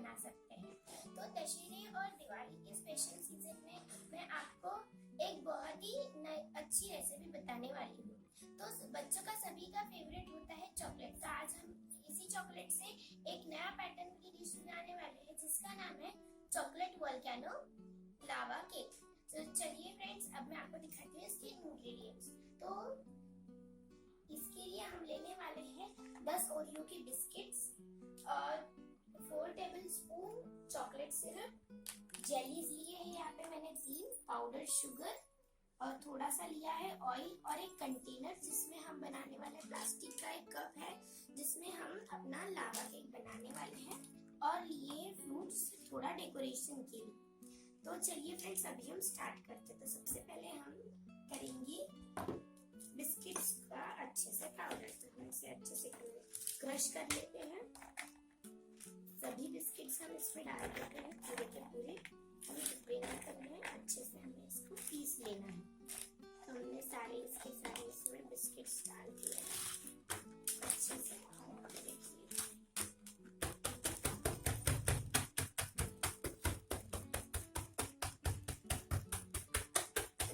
बना सकते हैं। तो दशहरे और दिवाली के स्पेशल सीजन में मैं आपको एक बहुत ही अच्छी रेसिपी बताने वाली हूँ। तो बच्चों का सभी का फेवरेट होता है चॉकलेट। तो आज हम इसी चॉकलेट से एक नया पैटर्न की डिश बनाने वाले हैं जिसका नाम है चॉकलेट वोल्केनो लावा केक। तो चलिए फ्रेंड्स, अब मैं आपको दिखाती हूँ इसके इंग्रेडिएंट्स। तो इसके लिए हम लेने वाले हैं 10 ओरियो की बिस्किट्स और 4 टेबलस्पून चॉकलेट सिरप, जेलीज लिए है यहाँ पे मैंने 3, पाउडर शुगर और थोड़ा सा लिया है ऑयल और एक कंटेनर जिसमें हम बनाने वाले प्लास्टिक का एक कप है जिसमें हम अपना लावा केक बनाने वाले हैं, और लिए फ्रूट्स थोड़ा डेकोरेशन के लिए। तो चलिए फ्रेंड्स, अभी हम स्टार्ट करते हैं। तो सबसे पहले हम करेंगे बिस्किट्स का अच्छे से पाउडर। तो हम इसे अच्छे से क्रश कर लेते हैं। सभी बिस्किट्स हम इसमें डाल देते हैं पूरे के पूरे। हमें टुकड़े नहीं करने हैं, अच्छे से हमें इसको पीस लेना है। तो हमने सारे इसके सारे इसमें बिस्किट्स डाल दिए अच्छे से।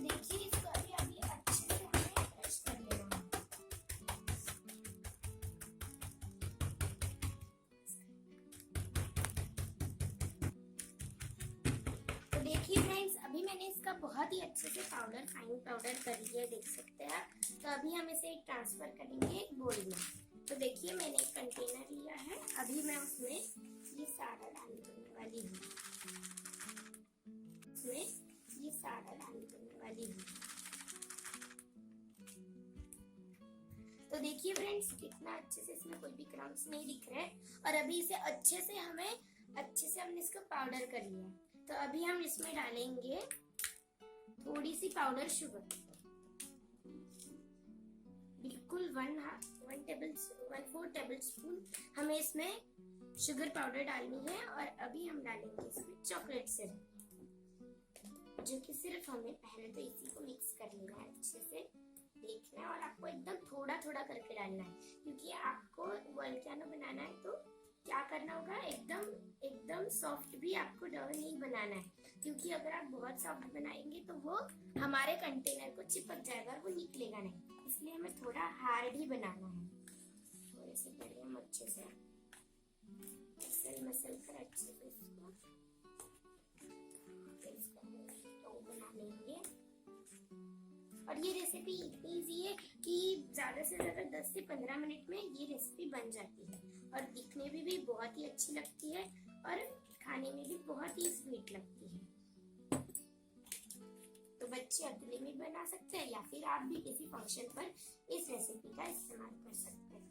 देखिए इसको अभी अच्छे से हमें क्रश कर लेना है। तो देखिए फ्रेंड्स, अभी मैंने इसका बहुत ही अच्छे से पाउडर, फाइन पाउडर कर लिया, देख सकते हैं आप। तो अभी हम इसे ट्रांसफर करेंगे एक बोल में। तो देखिए मैंने एक कंटेनर लिया है, अभी मैं उसमें ये सारा डाल देने वाली हूँ। तो देखिए फ्रेंड्स, कितना अच्छे से इसमें कोई भी क्रम्स नहीं दिख रहे हैं। और अभी इसे अच्छे से हमने इसको पाउडर कर लिया। तो अभी हम इसमें डालेंगे थोड़ी सी पाउडर शुगर, बिल्कुल 1/4 टेबलस्पून हमें इसमें शुगर पाउडर डालनी है। और अभी हम डालेंगे इसमें चॉकलेट सिरप, जो कि सिर्फ हमें पहले तो इसी को मिक्स कर लेना है अच्छे से, देखना है। और आपको एकदम थोड़ा थोड़ा करके डालना है, क्योंकि आपको वोल्केनो बनाना है। तो क्या करना होगा, एकदम सॉफ्ट भी आपको डो नहीं बनाना है, क्योंकि अगर आप बहुत सॉफ्ट बनाएंगे तो वो हमारे कंटेनर को चिपक जाएगा, वो निकलेगा नहीं। इसलिए हमें थोड़ा हार्ड ही बनाना है। थोड़े से पहले हम अच्छे से मसल कर अच्छे से इसको बना लेंगे। और ये रेसिपी इतनी इजी है कि ज्यादा से ज्यादा 10 से 15 मिनट में ये रेसिपी बन जाती है, और दिखने में भी बहुत ही अच्छी लगती है और खाने में भी बहुत ही स्वीट लगती है। तो बच्चे अकेले में बना सकते हैं या फिर आप भी किसी फंक्शन पर इस रेसिपी का इस्तेमाल कर सकते हैं।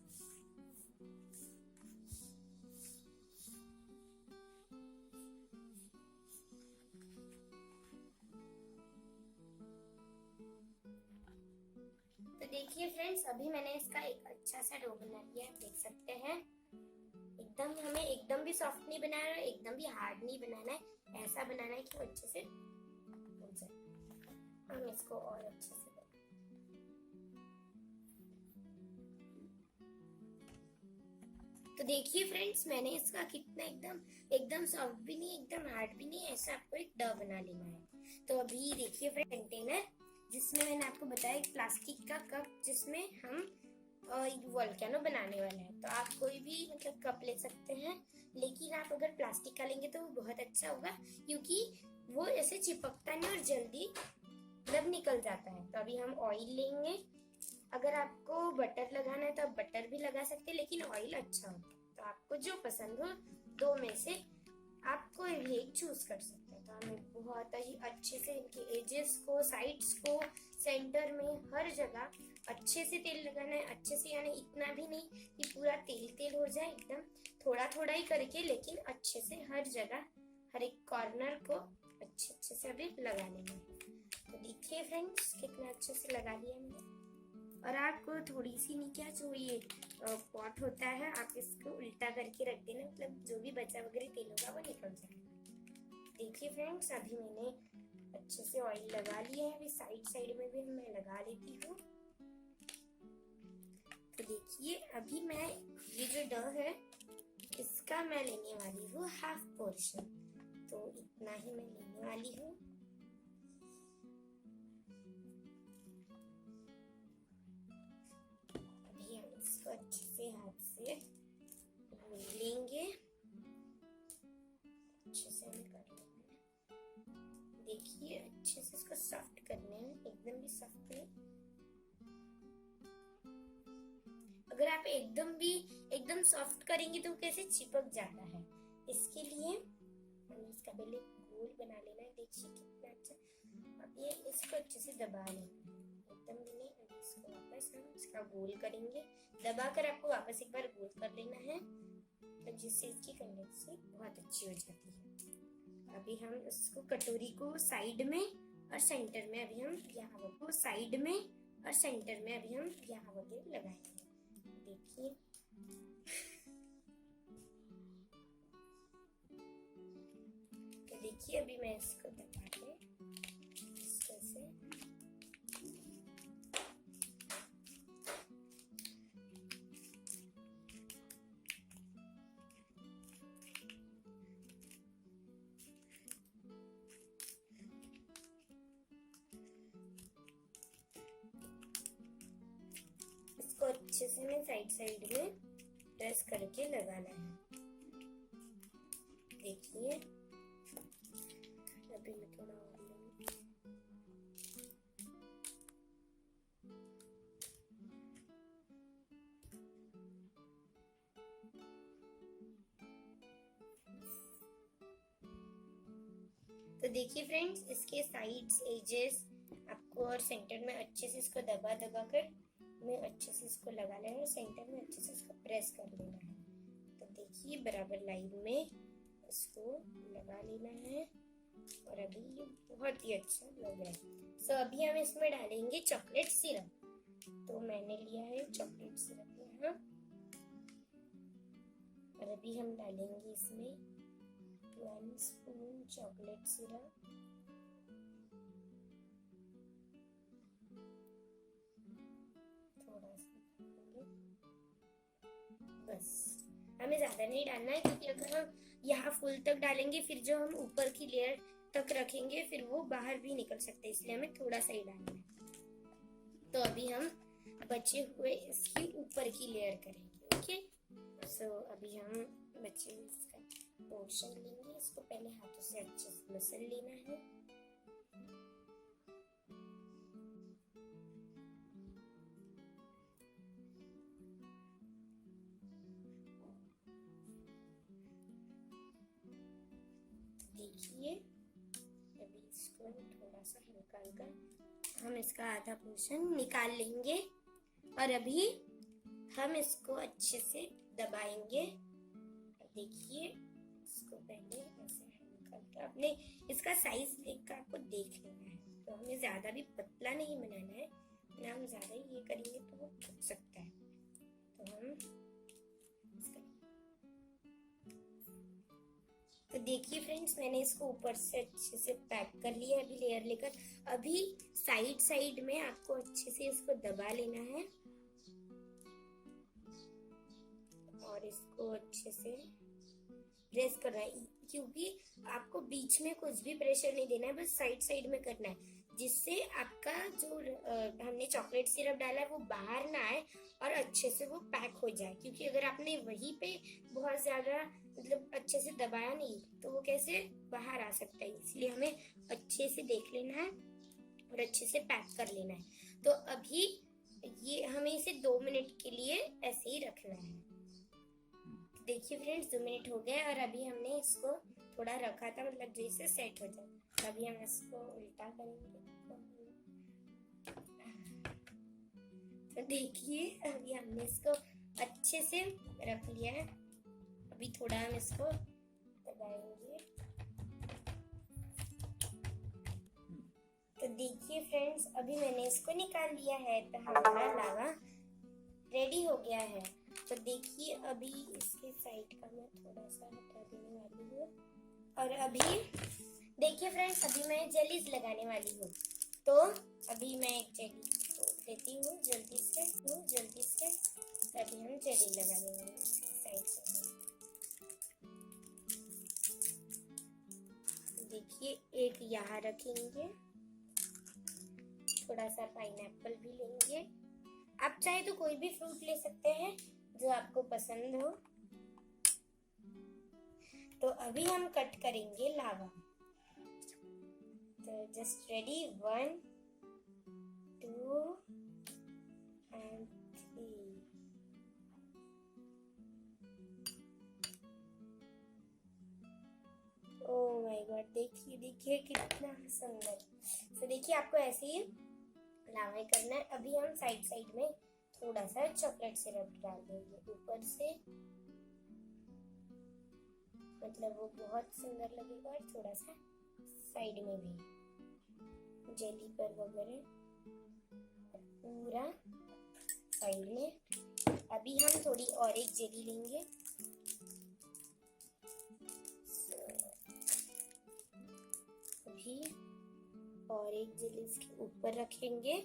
तो देखिए फ्रेंड्स, अभी मैंने इसका एक अच्छा सा डो बना लिया है, देख सकते हैं। हमें एकदम भी सॉफ्ट नहीं बनाना है, एकदम भी हार्ड नहीं बनाना है। ऐसा बनाना है कि वो अच्छे से हो जाए। हम इसको और अच्छे से तो देखिए फ्रेंड्स, मैंने इसका कितना एकदम सॉफ्ट भी नहीं, एकदम हार्ड भी नहीं, ऐसा आपको एक डो बना लेना है। तो अभी देखिए फ्रेंड, कंटेनर जिसमें मैंने आपको बताया एक प्लास्टिक का कप जिसमें हम वोल्केनो बनाने वाले हैं। तो आप कोई भी कप ले सकते हैं, लेकिन आप अगर प्लास्टिक का लेंगे तो वो बहुत अच्छा होगा, क्योंकि वो ऐसे चिपकता नहीं और जल्दी निकल जाता है। तो अभी हम ऑयल लेंगे। अगर आपको बटर लगाना है तो आप बटर भी लगा सकते हैं, लेकिन ऑयल अच्छा होता है। तो आपको जो पसंद हो, दो में से आप कोई भी एक चूज कर सकते हैं। तो हमें बहुत ही अच्छे से इनके एजेस को, साइड्स को, सेंटर में, हर जगह अच्छे से तेल लगाना है। अच्छे से यानी इतना भी नहीं कि पूरा तेल हो जाए, एकदम थोड़ा थोड़ा ही करके, लेकिन अच्छे से हर जगह, हर एक कॉर्नर को अच्छे से अभी लगा लेंगे। तो देखिए फ्रेंड्स, कितना अच्छे से लगा लिया मैंने। और आपको थोड़ी सी नहीं, क्या जो ये पॉट होता है, आप इसको उल्टा करके रख देना, मतलब जो भी बचा वगैरह तेल होगा वो निकल जाएगा। देखिए फ्रेंड्स, अभी मैंने अच्छे से ऑयल लगा लिया है। अभी साइड में भी मैं लगा लेती हूँ। तो देखिए, अभी मैं ये जो डो है इसका मैं लेने वाली हूँ हाफ पोर्शन, तो इतना ही मैं लेने वाली हूँ। अभी हम इसको अच्छे से हाथ से घोल लेंगे, अच्छे से हम कर लेंगे। देखिए अच्छे से इसको सॉफ्ट करने हैं, एकदम भी सॉफ्ट नहीं। अगर आप एकदम सॉफ्ट करेंगे तो कैसे चिपक जाता है। इसके लिए हमें इसका पहले घोल बना लेना है। देखिए कितना अच्छा। अब ये इसको अच्छे से दबा लेना है, एकदम भी नहीं। अभी इसको वापस हम इसका गोल करेंगे, दबाकर आपको वापस एक बार गोल कर लेना है, तो जिससे इसकी कंसिस्टेंसी बहुत अच्छी हो जाती है। अभी हम इसको कटोरी को साइड में और सेंटर में, अभी हम यहाँ को साइड में और सेंटर में अभी हम यहाँ वगैरह लगाएंगे। देखिए तो देखिए अभी मैं इसको दबा के इस तरह से इसको अच्छे से मैं साइड में प्रेस करके लगाना है। देखिए अभी मैं थोड़ा और लूंगी। तो देखिए फ्रेंड्स, इसके साइड्स एजेस आपको और सेंटर में अच्छे से इसको दबा कर में अच्छे से इसको लगा लेना है, सेंटर में अच्छे से इसको प्रेस कर लेना है। तो देखिए बराबर लाइन में इसको लगा लेना है, और अभी ये बहुत ही अच्छा लग रहा है। सो अभी हम इसमें डालेंगे चॉकलेट सिरप। तो मैंने लिया है चॉकलेट सिरप यहाँ, और अभी हम डालेंगे इसमें 1 स्पून चॉकलेट सिरप। बस, हमें ज्यादा नहीं डालना है, क्योंकि अगर हम यहाँ फुल तक डालेंगे फिर जो हम ऊपर की लेयर तक रखेंगे फिर वो बाहर भी निकल सकते हैं, इसलिए हमें थोड़ा सा ही डालना है। तो अभी हम बचे हुए इसकी ऊपर की लेयर करेंगे। ओके, सो अभी हम बचे हुए इसका पोर्शन लेंगे, इसको पहले हाथों से अच्छे से मसल लेना है। देखिए अभी इसको थोड़ा सा हल्का हम इसका आधा पोर्शन निकाल लेंगे, और अभी हम इसको अच्छे से दबाएंगे। देखिए इसको पहले ऐसे हल्का अपने इसका साइज देखकर आपको देख लेना है। तो हमें ज्यादा भी पतला नहीं बनाना है, ना हम ज्यादा ये करेंगे तो वो फट सकता है। तो हम तो देखिए फ्रेंड्स, मैंने इसको ऊपर से अच्छे से पैक कर लिया है अभी लेयर लेकर। अभी साइड में आपको अच्छे से इसको दबा लेना है, और इसको अच्छे से प्रेस करना है, क्योंकि आपको बीच में कुछ भी प्रेशर नहीं देना है, बस साइड में करना है, जिससे आपका जो हमने चॉकलेट सिरप डाला है वो बाहर ना आए और अच्छे से वो पैक हो जाए। क्योंकि अगर आपने वहीं पे बहुत ज्यादा मतलब अच्छे से दबाया नहीं तो वो कैसे बाहर आ सकता है, इसलिए हमें अच्छे से देख लेना है और अच्छे से पैक कर लेना है। तो अभी ये हमें इसे 2 मिनट के लिए ऐसे ही रखना है। देखिए फ्रेंड्स, 2 मिनट हो गए, और अभी हमने इसको थोड़ा रखा था, मतलब जैसे सेट हो जाए। अभी हम इसको उल्टा करेंगे। तो देखिए अभी हमने इसको अच्छे से रख लिया है। अभी थोड़ा हम इसको दबाएंगे। तो देखिए फ्रेंड्स, अभी मैंने इसको निकाल लिया है, तो हमारा लावा रेडी हो गया है। तो देखिए अभी इसके साइड का मैं थोड़ा सा हटा देने वाली हूँ, और अभी देखिए फ्रेंड्स, अभी मैं जेलीज लगाने वाली हूँ। तो अभी मैं एक जेली देती हूँ जल्दी से। अभी हम जेली लगा देंगे इसके साइड से। देखिए एक यहाँ रखेंगे, थोड़ा सा पाइनएप्पल भी लेंगे। आप चाहे तो कोई भी फ्रूट ले सकते हैं जो आपको पसंद हो। तो अभी हम कट करेंगे लावा। तो just ready, 1 2 and 3। Oh my God, देखिए देखिए कितना सुंदर। तो देखिए आपको ऐसे ही लावा करना है। अभी हम साइड साइड में थोड़ा सा चॉकलेट सिरप डाल देंगे ऊपर से, मतलब वो बहुत सुंदर लगेगा। और थोड़ा सा साइड में भी जेली पर वगैरह पूरा साइड में। अभी हम थोड़ी और एक जेली लेंगे। अभी और एक जेली इसके ऊपर रखेंगे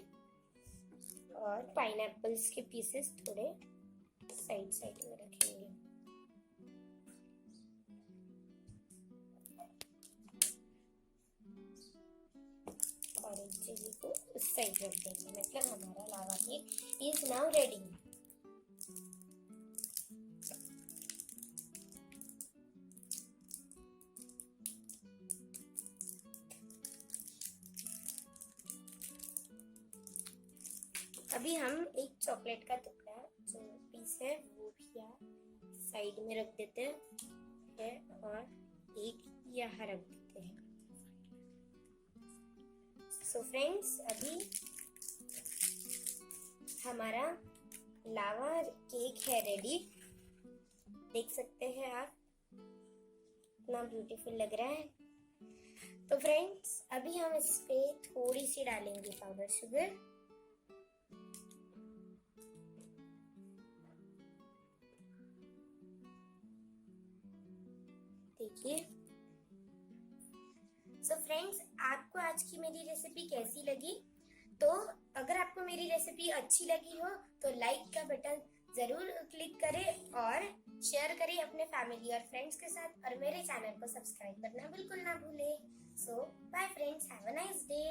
और पाइनएप्पल्स के पीसेस थोड़े साइड साइड में रखेंगे। और एक जेली को उस साइड रख देंगे। मतलब हमारा लावा केक इज नाउ रेडी। अभी हम एक चॉकलेट का टुकड़ा जो पीस है वो भी यहाँ साइड में रख देते हैं और एक यहाँ रख देते हैं। सो फ्रेंड्स, अभी हमारा लावा केक है रेडी। देख सकते हैं आप कितना ब्यूटीफुल लग रहा है। तो फ्रेंड्स, अभी हम इस पे थोड़ी सी डालेंगे पाउडर शुगर। देखिए। सो फ्रेंड्स, आपको आज की मेरी रेसिपी कैसी लगी? तो अगर आपको मेरी रेसिपी अच्छी लगी हो तो लाइक का बटन जरूर क्लिक करें और शेयर करें अपने फैमिली और फ्रेंड्स के साथ, और मेरे चैनल को सब्सक्राइब करना बिल्कुल ना भूलें। So bye friends, have a nice day.